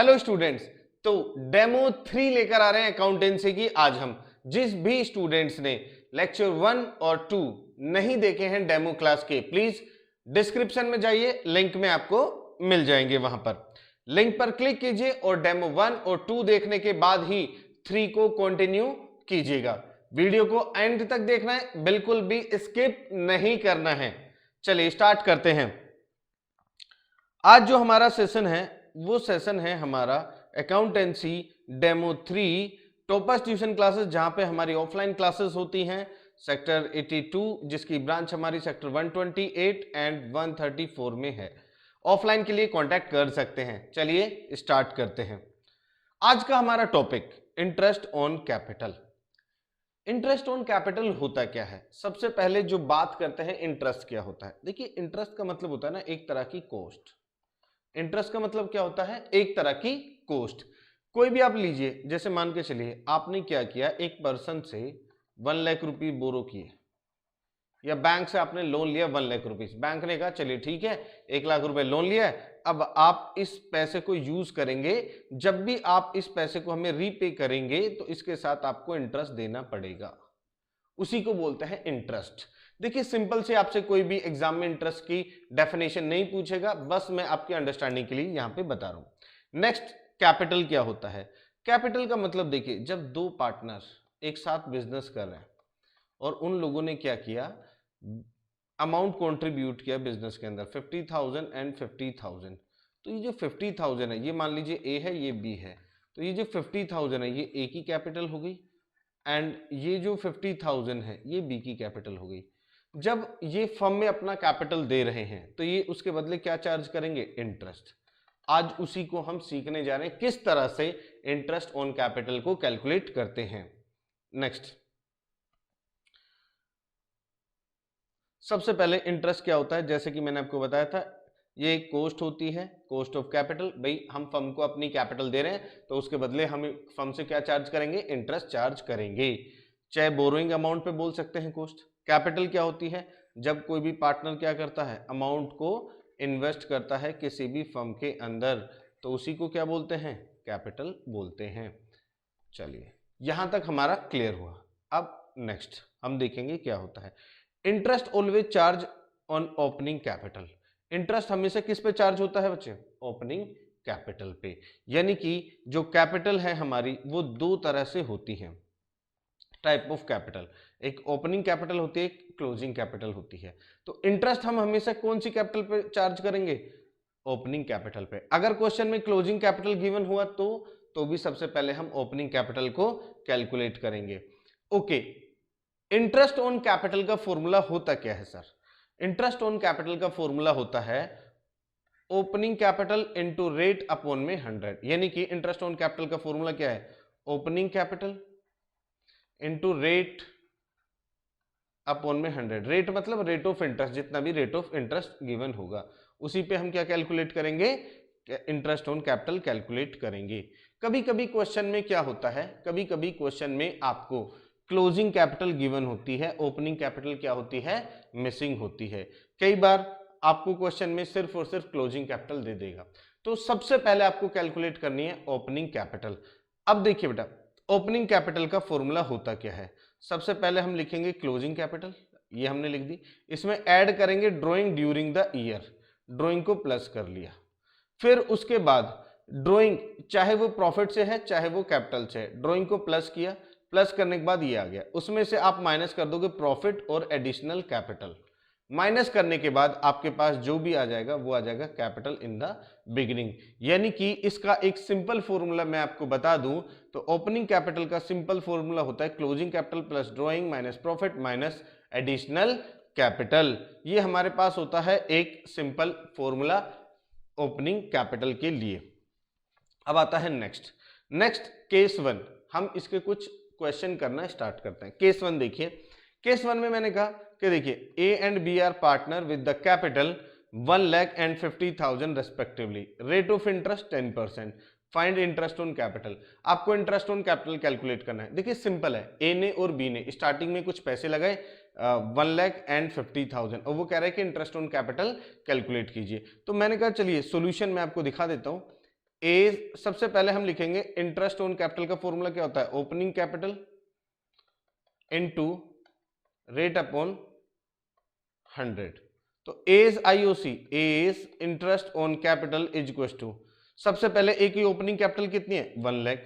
Hello students, तो demo 3 लेकर आ रहे हैं अकाउंटेंसी की। आज हम जिस भी स्टूडेंट्स ने लेक्चर 1 और 2 नहीं देखे हैं डेमो क्लास के, प्लीज डिस्क्रिप्शन में जाइए, लिंक में आपको मिल जाएंगे। वहां पर लिंक पर क्लिक कीजिए और डेमो 1 और 2 देखने के बाद ही 3 को कंटिन्यू कीजिएगा। वीडियो को एंड तक देखना है, बिल्कुल भी स्किप नहीं करना है। चलिए स्टार्ट करते हैं। आज जो हमारा सेशन है वो सेशन है हमारा accountancy demo 3 toppers tuition classes, जहां पे हमारी ऑफलाइन क्लासेस होती हैं सेक्टर 82, जिसकी ब्रांच हमारी सेक्टर 128 एंड 134 में है। ऑफलाइन के लिए कांटेक्ट कर सकते हैं। चलिए स्टार्ट करते हैं। आज का हमारा topic interest on capital. Interest on capital होता क्या है? सबसे पहले जो बात करते हैं इंटरेस्ट क्या होता है। देखिए, इंटरेस्ट का मतलब होता है ना एक तरह की कॉस्ट। इंटरेस्ट का मतलब क्या होता है? एक तरह की कॉस्ट। कोई भी आप लीजिए, जैसे मान के चलिए आपने क्या किया, एक पर्सन से 1 लाख रुपए बोरो किए या बैंक से आपने लोन लिया 1 लाख रुपीस। बैंक ने कहा चलिए ठीक है, 1 लाख रुपए लोन लिया है, अब आप इस पैसे को यूज करेंगे, जब भी आप इस पैसे को हमें रीपे करेंगे तो इसके साथ आपको इंटरेस्ट देना पड़ेगा। उसी को बोलते हैं इंटरेस्ट। देखिए, सिंपल से आपसे कोई भी एग्जाम में इंटरेस्ट की डेफिनेशन नहीं पूछेगा, बस मैं आपकी अंडरस्टैंडिंग के लिए यहां पे बता रहा हूं। नेक्स्ट, कैपिटल क्या होता है? कैपिटल का मतलब देखिए, जब दो पार्टनर एक साथ बिजनेस कर रहे हैं और उन लोगों ने क्या किया, अमाउंट कंट्रीब्यूट किया बिजनेस के अंदर 50,000 एंड 50,000, तो ये जो 50,000 है, ये मान लीजिए ए है, ये बी है, तो ये जो 50,000 है ये ए की कैपिटल हो गई एंड ये जो 50,000 है ये बी की कैपिटल हो गई। जब ये फर्म में अपना कैपिटल दे रहे हैं तो ये उसके बदले क्या चार्ज करेंगे? इंटरेस्ट। आज उसी को हम सीखने जा रहे हैं, किस तरह से इंटरेस्ट ऑन कैपिटल को कैलकुलेट करते हैं। नेक्स्ट, सबसे पहले इंटरेस्ट क्या होता है? जैसे कि मैंने आपको बताया था, ये एक कॉस्ट होती है, कॉस्ट ऑफ कैपिटल। भाई हम फर्म को अपनी कैपिटल दे रहे हैं तो उसके बदले हम फर्म से क्या चार्ज करेंगे? इंटरेस्ट चार्ज करेंगे। चाहे बोरोइंग अमाउंट पे बोल सकते हैं कॉस्ट। कैपिटल क्या होती है? जब कोई भी पार्टनर क्या करता है, अमाउंट को इन्वेस्ट करता है किसी भी फर्म के अंदर, तो उसी को क्या बोलते हैं? कैपिटल बोलते हैं। चलिए, यहां तक हमारा क्लियर हुआ। अब नेक्स्ट हम देखेंगे क्या होता है। Interest always charge on opening capital. Interest हमेशा किस पे चार्ज होता है बच्चे? ओपनिंग कैपिटल पे। यानी कि जो कैपिटल है हमारी वो दो तरह से होती है, टाइप ऑफ कैपिटल। एक ओपनिंग कैपिटल होती है, एक क्लोजिंग कैपिटल होती है। तो इंटरेस्ट हम हमेशा कौन सी कैपिटल पे चार्ज करेंगे? ओपनिंग कैपिटल पे। अगर क्वेश्चन में क्लोजिंग कैपिटल गिवन हुआ तो भी सबसे पहले हम ओपनिंग कैपिटल को कैलकुलेट करेंगे। ओके, इंटरेस्ट ऑन कैपिटल का फॉर्मूला होता क्या है सर? इंटरेस्ट ऑन कैपिटल का फॉर्मूला होता है opening capital into rate upon में 100। यानी कि इंटरेस्ट ऑन कैपिटल का फॉर्मूला क्या है? Opening capital into rate upon में 100। रेट मतलब रेट ऑफ इंटरेस्ट, जितना भी रेट ऑफ इंटरेस्ट गिवन होगा उसी पे हम क्या कैलकुलेट करेंगे? इंटरेस्ट ऑन कैपिटल कैलकुलेट करेंगे। कभी कभी क्वेश्चन में क्या होता है, कभी कभी क्वेश्चन में आपको क्लोजिंग कैपिटल गिवन होती है, ओपनिंग कैपिटल क्या होती है? मिसिंग होती है। कई बार आपको क्वेश्चन में सिर्फ और सिर्फ क्लोजिंग कैपिटल दे देगा, तो सबसे पहले आपको कैलकुलेट करनी है ओपनिंग कैपिटल। अब देखिए बेटा, ओपनिंग कैपिटल का फॉर्मूला होता क्या है? सबसे पहले हम लिखेंगे क्लोजिंग कैपिटल, ये हमने लिख दी। इसमें ऐड करेंगे drawing during the year, drawing को प्लस कर लिया। फिर उसके बाद ड्रॉइंग चाहे वो प्रॉफिट से है चाहे वो कैपिटल से है, ड्रॉइंग को प्लस किया, प्लस करने के बाद ये आ गया, उसमें से आप माइनस कर दोगे प्रॉफिट और एडिशनल कैपिटल। माइनस करने के बाद आपके पास जो भी आ जाएगा वो आ जाएगा कैपिटल इन द बिगिनिंग। यानी कि इसका एक सिंपल फॉर्मूला मैं आपको बता दूं तो ओपनिंग कैपिटल का सिंपल फॉर्मूला होता है closing capital plus drawing minus profit minus additional capital. ये हमारे पास होता है एक सिंपल फॉर्मूला ओपनिंग कैपिटल के लिए। अब आता है नेक्स्ट केस 1। हम इसके कुछ क्वेश्चन करना स्टार्ट करते हैं। केस 1 देखिए। केस 1 में मैंने कहा कि देखिए A and B are partner with the capital 1 lakh and 50,000 respectively, rate of interest 10%, find interest on capital. आपको इंटरेस्ट ऑन कैपिटल कैलकुलेट करना है। देखिए सिंपल है, ए ने और बी ने स्टार्टिंग में कुछ पैसे लगाए 1 लाख एंड 50,000 और वो कह रहा है कि इंटरेस्ट ऑन कैपिटल कैलकुलेट कीजिए। तो मैंने कहा चलिए सोल्यूशन मैं आपको दिखा देता हूं। ए, सबसे पहले हम लिखेंगे इंटरेस्ट ऑन कैपिटल का फॉर्मूला क्या होता है, opening capital into rate upon 100। तो as IOC, as interest on capital is equal to, सबसे पहले ए की ओपनिंग कैपिटल कितनी है 1 लाख,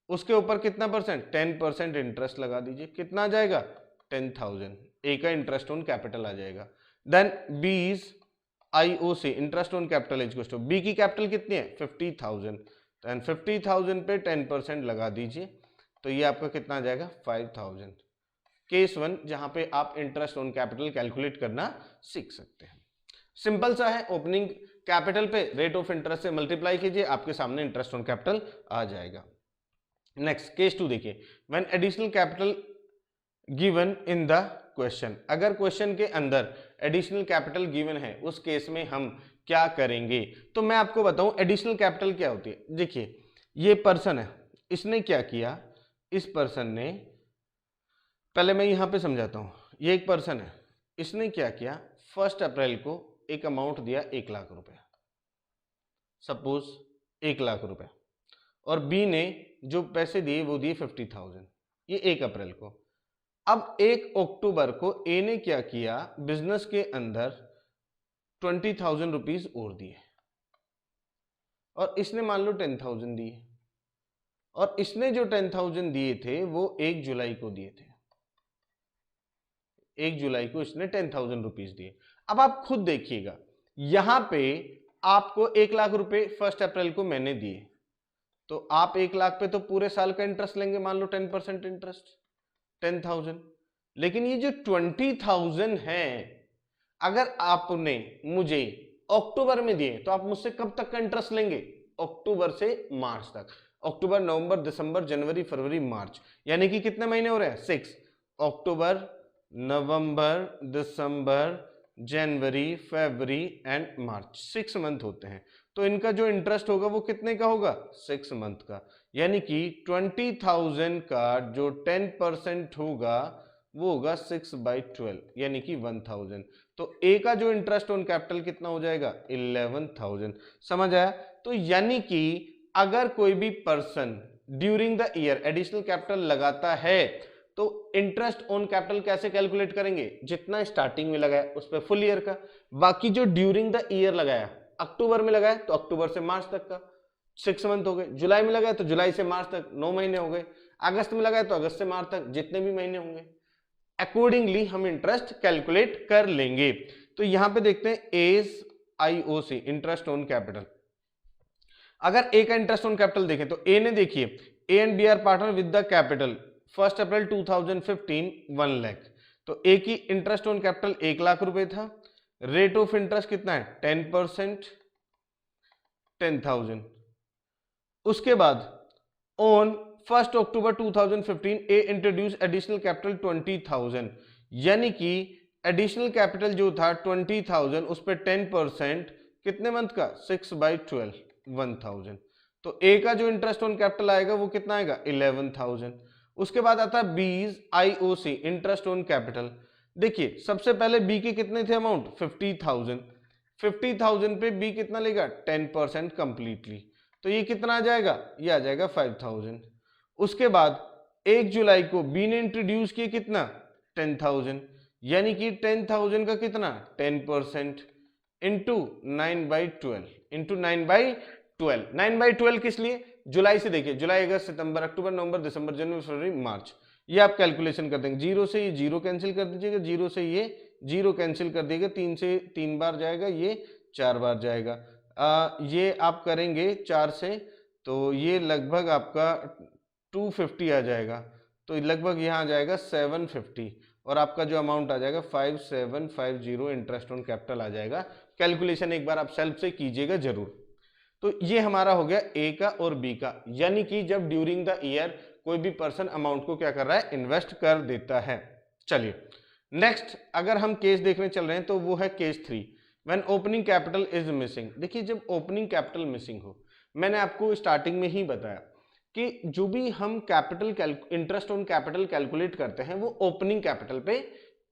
उसके ऊपर कितना परसेंट 10% इंटरेस्ट लगा दीजिए, कितना आ जाएगा 10,000, ए का इंटरेस्ट ऑन कैपिटल आ जाएगा। Then B's IOC interest on capital is equal to, B की कैपिटल कितनी है 50,000, देन 50,000 पे 10% लगा दीजिए, तो ये आपका कितना आ जाएगा 5,000। केस 1 जहां पे आप इंटरेस्ट ऑन कैपिटल कैलकुलेट करना सीख सकते हैं। सिंपल सा है, ओपनिंग कैपिटल पे रेट ऑफ इंटरेस्ट से मल्टीप्लाई कीजिए, आपके सामने इंटरेस्ट ऑन कैपिटल आ जाएगा। नेक्स्ट केस 2 देखिए, when additional capital given in the question, अगर क्वेश्चन के अंदर एडिशनल कैपिटल गिवन है उस केस में हम क्या करेंगे। तो मैं आपको बताऊं एडिशनल कैपिटल क्या होती है। देखिए ये पर्सन है, इसने क्या किया, इस पर्सन ने, पहले मैं यहां पे समझाता हूं, ये एक पर्सन है, इसने क्या किया 1 अप्रैल को एक अमाउंट दिया 1 लाख रुपए, सपोज 1 लाख रुपए, और बी ने जो पैसे दिए वो दिए 50,000, ये 1 अप्रैल को। अब 1 अक्टूबर को ए ने क्या किया, बिजनेस के अंदर 20,000 रुपीज और दिए, और इसने मान लो 10,000 दिए, और इसने जो 10,000 दिए थे वो 1 जुलाई को दिए थे, 1 जुलाई को इसने 10,000 रुपीज दिए। अब आप खुद देखिएगा, यहां पे आपको 1 लाख रुपए 1 अप्रैल को मैंने दिए, तो आप 1 लाख पे तो पूरे साल का इंटरेस्ट लेंगे, मान लो 10% इंटरेस्ट 10,000। लेकिन ये जो 20,000 है, अगर आपने मुझे अक्टूबर में दिए तो आप मुझसे कब तक का इंटरेस्ट लेंगे, अक्टूबर से मार्च तक, अक्टूबर नवंबर दिसंबर जनवरी फरवरी मार्च, यानी कि कितने महीने हो रहे हैं 6, अक्टूबर नवंबर दिसंबर जनवरी फरवरी एंड मार्च, 6 मंथ होते हैं। तो इनका जो इंटरेस्ट होगा वो कितने का होगा 6 मंथ का, यानी कि 20,000 का जो 10% होगा वो होगा 6/12, यानी कि 1,000। तो ए का जो इंटरेस्ट ऑन कैपिटल कितना हो जाएगा 11,000। समझ आया। तो यानी कि अगर कोई भी person during the year additional capital लगाता है तो इंटरेस्ट ऑन कैपिटल कैसे कैलकुलेट करेंगे, जितना स्टार्टिंग में लगाया उस पर फुल ईयर का, बाकी जो ड्यूरिंग द ईयर लगाया, अक्टूबर में लगाया तो अक्टूबर से मार्च तक का 6 मंथ हो गए, जुलाई में लगाया तो जुलाई से मार्च तक 9 महीने हो गए, अगस्त में लगाया तो अगस्त से मार्च तक जितने भी महीने होंगे, अकॉर्डिंगली हम इंटरेस्ट कैलकुलेट कर लेंगे। तो यहां पे देखते हैं as IOC interest on capital. अगर ए का इंटरेस्ट ऑन कैपिटल देखें तो ए ने, देखिए A and B are partner with the capital 1 April 2015 1 lakh, तो ए की इंटरेस्ट ऑन कैपिटल 1 लाख रुपए था, रेट ऑफ इंटरेस्ट कितना है 10%, 10,000। उसके बाद on 1 October 2015 A introduce additional capital 20,000, यानी कि एडिशनल कैपिटल जो था 20,000 उस पर 10% कितने मंथ का 6/12 1,000। तो ए का जो इंटरेस्ट ऑन कैपिटल आएगा वो कितना आएगा 11,000। उसके बाद आता है बीज आईओसी इंटरेस्ट ऑन कैपिटल। देखिए सबसे पहले बी के कितने थे अमाउंट 50,000, 50,000 पे बी कितना लेगा 10% कंप्लीटली, तो ये कितना आ जाएगा, ये आ जाएगा 5,000। उसके बाद 1 जुलाई को बी ने इंट्रोड्यूस किया कितना 10,000, यानी कि 10,000 का कितना 10% इंटू 9/12 इंटू 9/12, 9/12 किस लिए, जुलाई से देखिए, जुलाई अगस्त सितंबर अक्टूबर नवंबर दिसंबर जनवरी फरवरी मार्च, ये आप कैलकुलेशन कर देंगे। 0 से ये 0 कैंसिल कर दीजिएगा, 0 से ये 0 कैंसिल कर दिएगा, 3 से 3 बार जाएगा, ये 4 बार जाएगा, ये आप करेंगे 4 से तो ये लगभग आपका 250 आ जाएगा, तो लगभग यहाँ आ जाएगा 750, और आपका जो अमाउंट आ जाएगा 5750 इंटरेस्ट ऑन कैपिटल आ जाएगा। कैलकुलेशन एक बार आप सेल्फ से कीजिएगा जरूर। तो ये हमारा हो गया ए का और बी का, यानी कि जब ड्यूरिंग द ईयर कोई भी पर्सन अमाउंट को क्या कर रहा है इन्वेस्ट कर देता है। चलिए नेक्स्ट अगर हम केस देखने चल रहे हैं तो वो है case 3, when opening capital is missing. देखिए जब ओपनिंग कैपिटल मिसिंग हो, मैंने आपको स्टार्टिंग में ही बताया कि जो भी हम capital interest on capital calculate करते हैं वो ओपनिंग कैपिटल पे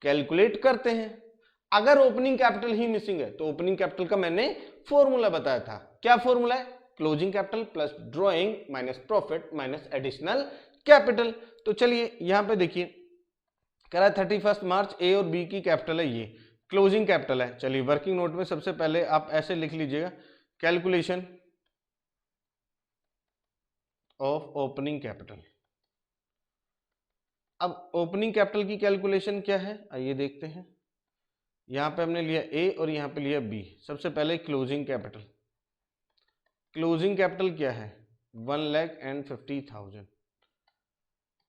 कैलकुलेट करते हैं। अगर ओपनिंग कैपिटल ही मिसिंग है तो ओपनिंग कैपिटल का मैंने फॉर्मूला बताया था, क्या फॉर्मूला है? Closing capital plus drawing minus profit minus additional capital. तो चलिए यहां पे देखिए, कह रहा है 31 मार्च ए और बी की कैपिटल है, ये क्लोजिंग कैपिटल है। चलिए वर्किंग नोट में सबसे पहले आप ऐसे लिख लीजिएगा, कैलकुलेशन ऑफ ओपनिंग कैपिटल। अब ओपनिंग कैपिटल की कैलकुलेशन क्या है, आइए देखते हैं। यहां पे हमने लिया ए और यहां पे लिया बी। सबसे पहले क्लोजिंग कैपिटल, क्लोजिंग कैपिटल क्या है? 1,50,000,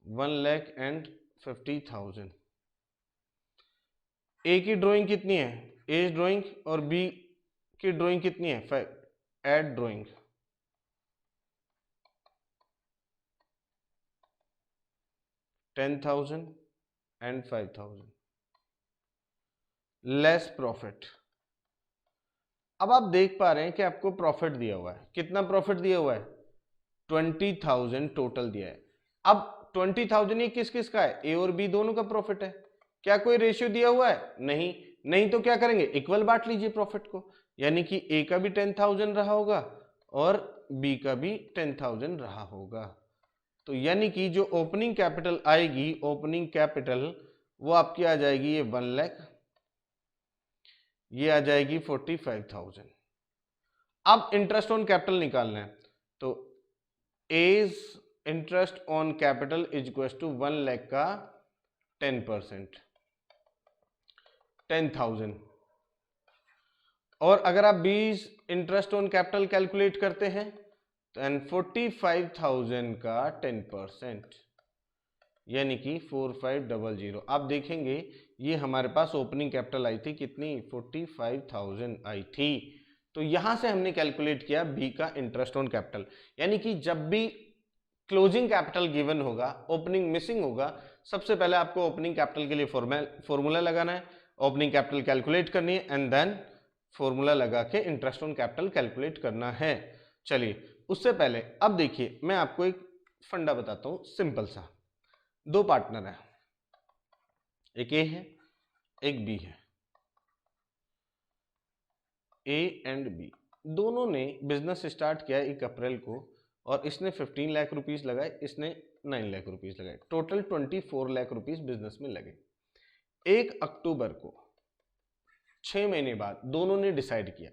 1,50,000। ए की ड्राइंग कितनी है? ए ड्राइंग, और बी की ड्राइंग कितनी है? 5। Add drawing, $10,000 and 5,000 less profit. अब आप देख पा रहे हैं कि आपको प्रॉफिट दिया हुआ है, कितना प्रॉफिट दिया हुआ है? 20,000 टोटल दिया है। अब 20,000 ये किस किस का है? ए और बी दोनों का प्रॉफिट है। क्या कोई रेशियो दिया हुआ है? नहीं। नहीं तो क्या करेंगे? इक्वल बांट लीजिए प्रॉफिट को, यानी कि ए का भी 10,000 रहा होगा और बी का भी 10,000 रहा होगा। तो यानी कि जो ओपनिंग कैपिटल आएगी, ओपनिंग कैपिटल वो आपकी आ जाएगी ये 1 लाख, ये आ जाएगी 45,000। अब इंटरेस्ट ऑन कैपिटल निकालना है, तो as interest on capital is equal to 1 lakh का 10%, 10,000। और अगर आप 20 इंटरेस्ट ऑन कैपिटल कैलकुलेट करते हैं तो 45,000 का 10%, यानी कि 4500। आप देखेंगे ये हमारे पास ओपनिंग कैपिटल आई थी कितनी? 45,000 आई थी। तो यहां से हमने कैलकुलेट किया बी का इंटरेस्ट ऑन कैपिटल, यानी कि जब भी क्लोजिंग कैपिटल गिवन होगा, ओपनिंग मिसिंग होगा, सबसे पहले आपको ओपनिंग कैपिटल के लिए फॉर्मूला लगाना है, ओपनिंग कैपिटल कैलकुलेट करनी है एंड देन फॉर्मूला लगा के इंटरेस्ट ऑन कैपिटल कैलकुलेट करना है। चलिए उससे पहले अब देखिए मैं आपको एक फंडा बताता हूं सिंपल सा। दो पार्टनर है, एक ए है एक बी है, ए एंड बी दोनों ने बिजनेस स्टार्ट किया 1 अप्रैल को, और इसने 15 लाख रुपीस लगाए, इसने 9 लाख रुपीस लगाए, टोटल 24 लाख रुपीस बिजनेस में लगे। 1 अक्टूबर को 6 महीने बाद दोनों ने डिसाइड किया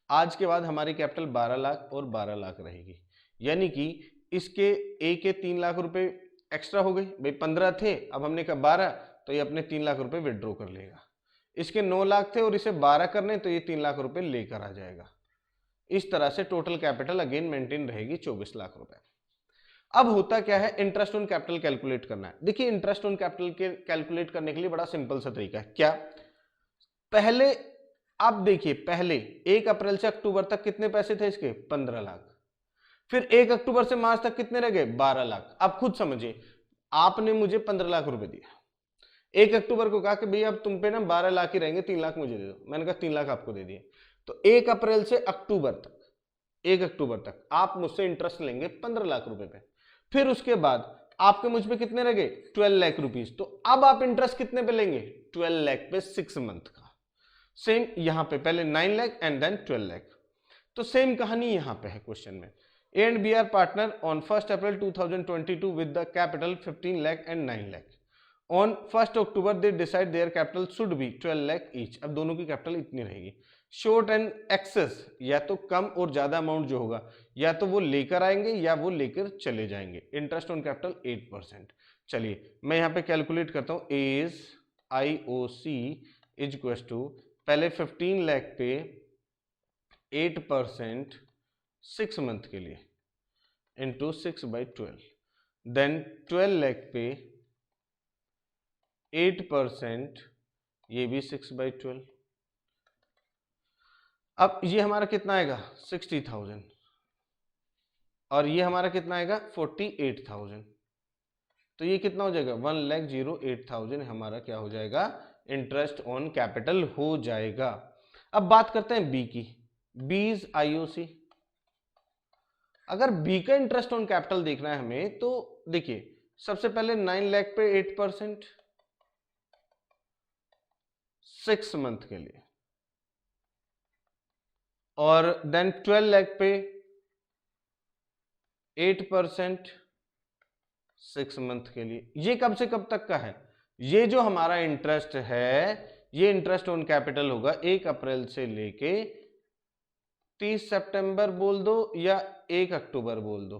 आज के बाद हमारी कैपिटल 12 लाख और 12 लाख रहेगी, यानी कि इसके ए के 3 लाख रुपए एक्स्ट्रा हो गई, भाई 15 थे अब हमने कहा 12, तो ये अपने 3 लाख रुपए विड्रॉ कर लेगा। इसके 9 लाख थे और इसे 12 करने, तो ये 3 लाख रुपए लेकर आ जाएगा। इस तरह से टोटल कैपिटल अगेन मेंटेन रहेगी 24 लाख रुपए। अब होता क्या है, इंटरेस्ट ऑन कैपिटल कैलकुलेट करना है। देखिए इंटरेस्ट ऑन कैपिटल के कैलकुलेट करने के लिए बड़ा सिंपल सा तरीका है। क्या? पहले आप देखिए, पहले 1 अप्रैल से अक्टूबर तक कितने पैसे थे इसके? 15 लाख। फिर 1 अक्टूबर से मार्च तक कितने रह गए? 12 लाख। अब खुद समझिए, आपने मुझे 15 लाख रुपए दिया, 1 अक्टूबर को कहा कि भैया अब तुम पे ना 12 लाख ही रहेंगे, 3 लाख मुझे दे दो। मैंने कहा 3 लाख आपको दे दिए। तो 1 अप्रैल से अक्टूबर तक, 1 अक्टूबर तक आप मुझसे इंटरेस्ट लेंगे 15 लाख रुपए पे। फिर उसके बाद आपके मुझ पे कितने रह गए? 12 लाख रुपीस। तो अब आप इंटरेस्ट कितने पे लेंगे? 12 लाख पे 6 मंथ का। सेम यहां पे पहले 9 लाख एंड देन 12 लाख। तो सेम कहानी यहां पे है क्वेश्चन में। A and B are partner on 1 April 2022 with the capital 15 lakh and 9 lakh. On 1 October they decide their capital should be 12 lakh each. अब दोनों की कैपिटल इतनी रहेगी। शॉर्ट एंड एक्सेस, या तो कम और ज्यादा अमाउंट जो होगा, या तो वो लेकर आएंगे या वो लेकर चले जाएंगे। Interest on capital 8%। चलिए मैं यहाँ पे कैलकुलेट करता हूँ। As IOC is equal to, पहले 15 लाख पे 8% 6 मंथ के लिए इंटू 6/12, देन 12 लाख पे 8%, ये भी 6/12। अब ये हमारा कितना आएगा? 60,000, और ये हमारा कितना आएगा? 48,000। तो ये कितना हो जाएगा? 1,08,000 हमारा क्या हो जाएगा? इंटरेस्ट ऑन कैपिटल हो जाएगा। अब बात करते हैं बी की, बीज IOC। अगर बी का इंटरेस्ट ऑन कैपिटल देखना है हमें, तो देखिए सबसे पहले 9 लाख पे 8%, 6 मंथ के लिए, और देन 12 लाख पे 8% 6 मंथ के लिए। ये कब से कब तक का है? ये जो हमारा इंटरेस्ट है, ये इंटरेस्ट ऑन कैपिटल होगा 1 अप्रैल से लेके 30 सितंबर बोल दो या 1 अक्टूबर बोल दो,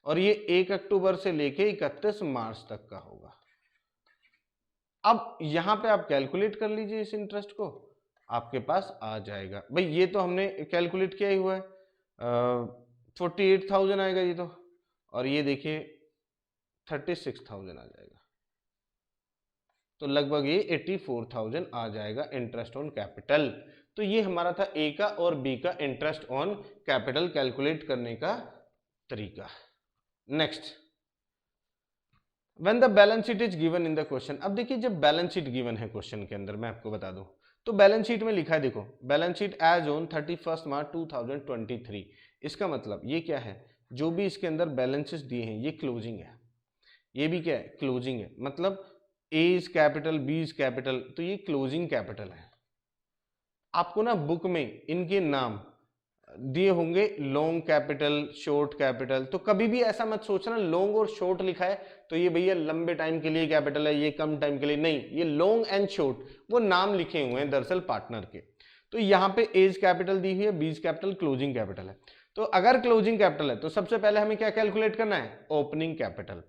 और ये 1 अक्टूबर से लेके 31 मार्च तक का होगा। अब यहां पे आप कैलकुलेट कर लीजिए इस इंटरेस्ट को, आपके पास आ जाएगा। भाई ये तो हमने कैलकुलेट किया ही हुआ है, 48,000 आएगा ये तो, और ये देखिए 36,000 आ जाएगा, तो लगभग ये 84,000 आ जाएगा इंटरेस्ट ऑन कैपिटल। तो ये हमारा था ए का और बी का इंटरेस्ट ऑन कैपिटल कैलकुलेट करने का तरीका। Next, when the balance sheet is given in the question. अब देखिए जब बैलेंस शीट गिवन है क्वेश्चन के अंदर, मैं आपको बता दूं, तो बैलेंस शीट में लिखा है, देखो बैलेंस शीट एज ऑन 31 मार्च 2023। इसका मतलब ये क्या है, जो भी इसके अंदर बैलेंसेस दिए हैं ये क्लोजिंग है, ये भी क्या है, क्लोजिंग है। मतलब A is capital, B is capital, तो ये क्लोजिंग कैपिटल है। आपको ना बुक में इनके नाम दिए होंगे, लॉन्ग कैपिटल, शॉर्ट कैपिटल, तो कभी भी ऐसा मत सोचना लॉन्ग और शॉर्ट लिखा है तो ये भैया लंबे टाइम के लिए कैपिटल है, ये कम टाइम के लिए नहीं। ये लॉन्ग एंड शॉर्ट वो नाम लिखे हुए हैं दरअसल पार्टनर के। तो यहाँ पे एज कैपिटल दी हुई है, बीज कैपिटल, क्लोजिंग कैपिटल है। तो अगर क्लोजिंग कैपिटल है तो सबसे पहले हमें क्या कैलकुलेट करना है, ओपनिंग कैपिटल।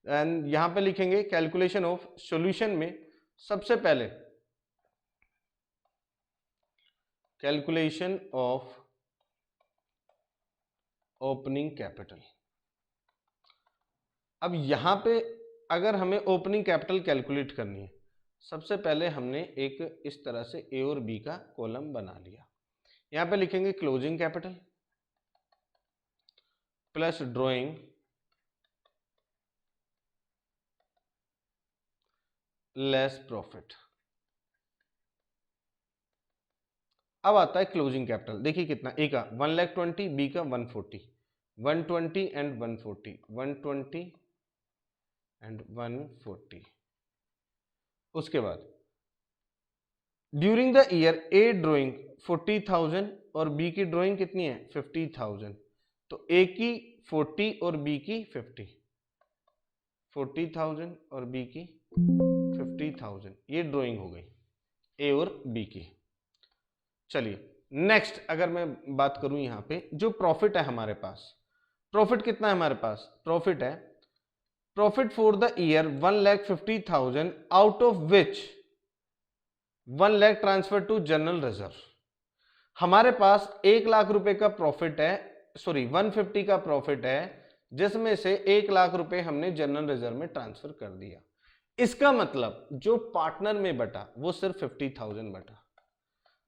एंड यहाँ पे लिखेंगे कैलकुलेशन ऑफ, सॉल्यूशन में सबसे पहले कैलकुलेशन ऑफ ओपनिंग कैपिटल। अब यहां पे अगर हमें ओपनिंग कैपिटल कैलकुलेट करनी है, सबसे पहले हमने एक इस तरह से ए और बी का कॉलम बना लिया। यहां पे लिखेंगे closing capital plus drawing less profit. अब आता है क्लोजिंग कैपिटल, देखिए कितना, ए का 1,20,000, बी का 140, 120 एंड 140, 120 एंड 140। उसके बाद during the year A drawing 40,000 और बी की ड्रॉइंग कितनी है 50,000, तो ए की 40 और बी की 50, 40,000 और बी की 50,000, ये ड्रॉइंग हो गई ए और बी की। चलिए नेक्स्ट, अगर मैं बात करूं यहां पे जो प्रॉफिट है हमारे पास, प्रॉफिट कितना है हमारे पास, प्रॉफिट है, profit for the year 1,50,000 out of which 1 lakh transfer to general reserve. हमारे पास 1 लाख रुपए का प्रॉफिट है, सॉरी 150 का प्रॉफिट है, जिसमें से 1 लाख रुपए हमने जनरल रिजर्व में ट्रांसफर कर दिया। इसका मतलब जो पार्टनर में बटा वो सिर्फ 50,000 बटा।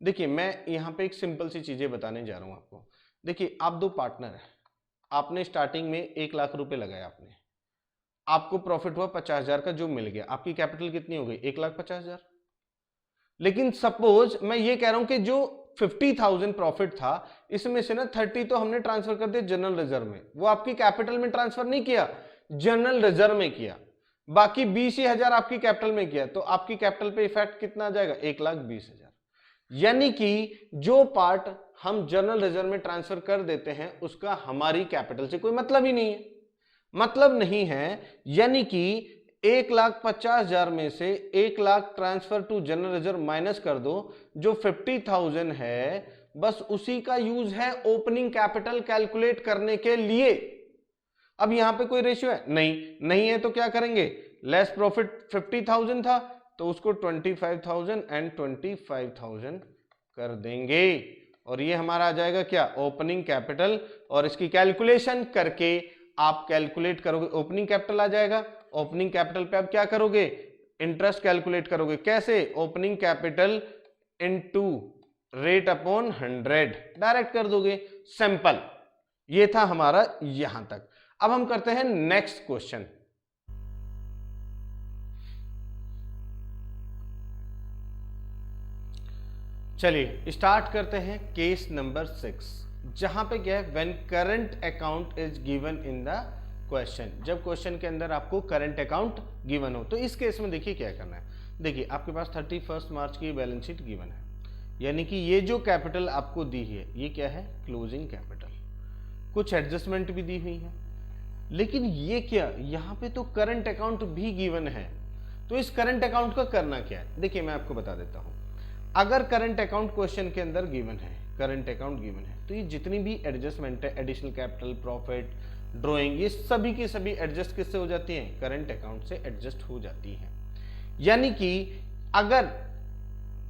देखिए मैं यहां पे एक सिंपल सी चीजें बताने जा रहा हूं आपको। देखिए आप दो पार्टनर हैं, आपने स्टार्टिंग में 1 लाख रुपए लगाया, आपने, आपको प्रॉफिट हुआ 50,000 का जो मिल गया, आपकी कैपिटल कितनी हो गई 1,50,000। लेकिन सपोज मैं ये कह रहा हूं कि जो 50,000 प्रॉफिट था इसमें से ना 30 तो हमने ट्रांसफर कर दिया जनरल रिजर्व में, वो आपकी कैपिटल में ट्रांसफर नहीं किया, जनरल रिजर्व में किया, बाकी 20,000 आपकी कैपिटल में किया, तो आपकी कैपिटल पे इफेक्ट कितना आ जाएगा 1,20,000। यानी कि जो पार्ट हम जनरल रिजर्व में ट्रांसफर कर देते हैं उसका हमारी कैपिटल से कोई मतलब ही नहीं है, मतलब नहीं है। यानी कि 1,50,000 में से 1 lakh transfer to general reserve minus कर दो, जो 50,000 है बस उसी का यूज है ओपनिंग कैपिटल कैलकुलेट करने के लिए। अब यहां पे कोई रेशियो है नहीं है, तो क्या करेंगे, लेस प्रॉफिट 50,000 था तो उसको 25,000 एंड 25,000 कर देंगे, और ये हमारा आ जाएगा क्या, ओपनिंग कैपिटल। और इसकी कैलकुलेशन करके आप कैलकुलेट करोगे, ओपनिंग कैपिटल आ जाएगा। ओपनिंग कैपिटल पे आप क्या करोगे, इंटरेस्ट कैलकुलेट करोगे, कैसे, opening capital into rate upon 100 direct कर दोगे, सिंपल। ये था हमारा यहां तक। अब हम करते हैं नेक्स्ट क्वेश्चन। चलिए स्टार्ट करते हैं केस नंबर 6, जहां पे क्या है, when current account is given in the question. जब क्वेश्चन के अंदर आपको करंट अकाउंट गिवन हो, तो इस केस में देखिए क्या करना है। देखिए आपके पास 31 मार्च की बैलेंस शीट गिवन है, यानी कि ये जो कैपिटल आपको दी है ये क्या है, क्लोजिंग कैपिटल। कुछ एडजस्टमेंट भी दी हुई है, लेकिन ये क्या, यहाँ पे तो करंट अकाउंट भी गिवन है। तो इस करंट अकाउंट का करना क्या है, देखिए मैं आपको बता देता हूं। अगर करंट अकाउंट क्वेश्चन के अंदर गिवन है, करंट अकाउंट गिवन है, तो ये जितनी भी एडजस्टमेंट है, एडिशनल कैपिटल, प्रॉफिट, ड्रॉइंग, ये सभी की सभी एडजस्ट किससे हो जाती हैं, करंट अकाउंट से एडजस्ट हो जाती हैं। यानी कि अगर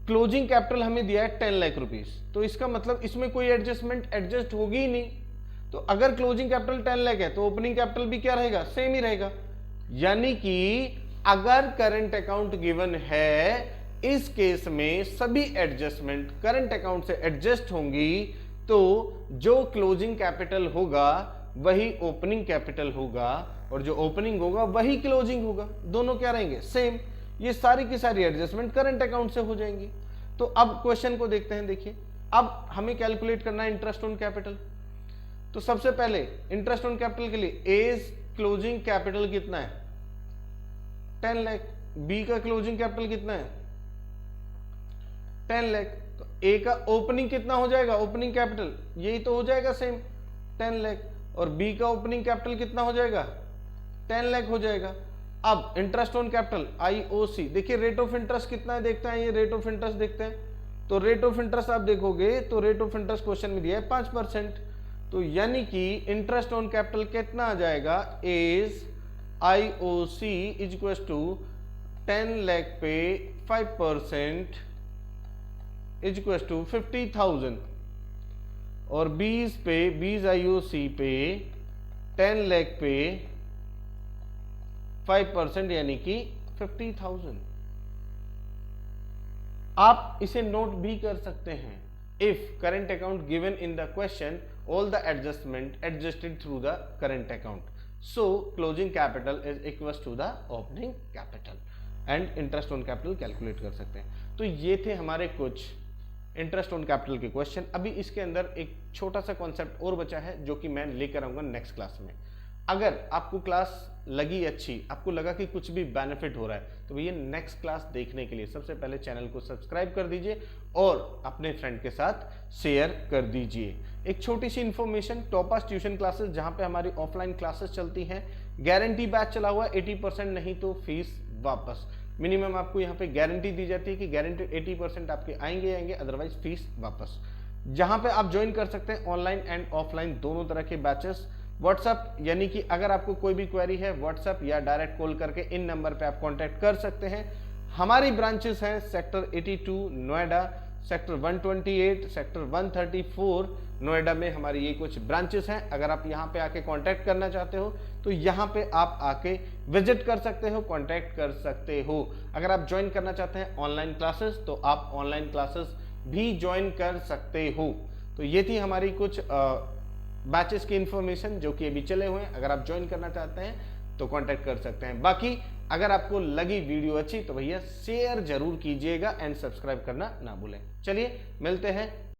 क्लोजिंग कैपिटल हमें दिया है 10 लाख रुपीस, तो इसका मतलब इसमें कोई एडजस्टमेंट एडजस्ट होगी ही नहीं। तो अगर क्लोजिंग कैपिटल 10 लाख है तो ओपनिंग कैपिटल भी क्या रहेगा, सेम ही रहेगा। यानी कि अगर करंट अकाउंट गिवन है, इस केस में सभी एडजस्टमेंट करंट अकाउंट से एडजस्ट होंगी, तो जो क्लोजिंग कैपिटल होगा वही ओपनिंग कैपिटल होगा, और जो ओपनिंग होगा वही क्लोजिंग होगा, दोनों क्या रहेंगे, सेम। ये सारी की सारी एडजस्टमेंट करंट अकाउंट से हो जाएंगी। तो अब क्वेश्चन को देखते हैं। देखिए अब हमें कैलकुलेट करना है इंटरेस्ट ऑन कैपिटल। तो सबसे पहले इंटरेस्ट ऑन कैपिटल के लिए एज क्लोजिंग कैपिटल कितना है, 10 लाख। बी का क्लोजिंग कैपिटल कितना है, 10 लाख। तो ए का ओपनिंग कितना हो जाएगा, ओपनिंग कैपिटल यही तो हो जाएगा सेम, 10 लाख। और बी का ओपनिंग कैपिटल कितना हो जाएगा, 10 लाख हो जाएगा। अब इंटरेस्ट ऑन कैपिटल आईओसी, देखिए रेट ऑफ इंटरेस्ट कितना है देखते हैं, ये रेट ऑफ इंटरेस्ट देखते हैं। तो रेट ऑफ इंटरेस्ट आप देखोगे तो रेट ऑफ इंटरेस्ट क्वेश्चन में दिया है 5%। तो यानी कि इंटरेस्ट ऑन कैपिटल कितना आ जाएगा, as IOC is equal to 10 lakh पे 5% इज इक्वल टू 50,000, और बीस पे बीस आईओसी पे 10 लाख पे 5% यानी कि 50,000। आप इसे नोट भी कर सकते हैं, if current account given in the question all the adjustment adjusted through the current account, so closing capital is equal to the opening capital and interest on capital calculate कर सकते हैं। तो ये थे हमारे कुछ इंटरेस्ट ऑन कैपिटल के question. अभी इसके अंदर एक छोटा सा कॉन्सेप्ट और बचा है जो कि मैं लेकर आऊंगा नेक्स्ट क्लास में। अगर आपको क्लास लगी अच्छी, आपको लगा कि कुछ भी बेनिफिट हो रहा है, तो भैया नेक्स्ट क्लास देखने के लिए सबसे पहले चैनल को सब्सक्राइब कर दीजिए और अपने फ्रेंड के साथ शेयर कर दीजिए। एक छोटी सी इन्फॉर्मेशन, टॉपास ट्यूशन क्लासेस जहां पे हमारी ऑफलाइन क्लासेस चलती हैं, गारंटी बैच चला हुआ है, 80% नहीं तो फीस वापस। मिनिमम आपको यहाँ पे गारंटी दी जाती है कि गारंटी 80% आपके आएंगे, अदरवाइज फीस वापस। जहां पे आप ज्वाइन कर सकते हैं ऑनलाइन एंड ऑफलाइन दोनों तरह के बैचेस। व्हाट्सअप, यानी कि अगर आपको कोई भी क्वेरी है व्हाट्सअप या डायरेक्ट कॉल करके इन नंबर पे आप कांटेक्ट कर सकते हैं। हमारी ब्रांचेस हैं sector 82 Noida, sector 128, sector 134 Noida में हमारी ये कुछ ब्रांचेस हैं। अगर आप यहाँ पे आके कांटेक्ट करना चाहते हो तो यहाँ पे आप आके विजिट कर सकते हो, कांटेक्ट कर सकते हो। अगर आप ज्वाइन करना चाहते हैं ऑनलाइन क्लासेस तो आप ऑनलाइन क्लासेस भी ज्वाइन कर सकते हो। तो ये थी हमारी कुछ बैचेस की इंफॉर्मेशन जो कि अभी चले हुए हैं। अगर आप ज्वाइन करना चाहते हैं तो कांटेक्ट कर सकते हैं। बाकी अगर आपको लगी वीडियो अच्छी तो भैया शेयर जरूर कीजिएगा एंड सब्सक्राइब करना ना भूलें। चलिए मिलते हैं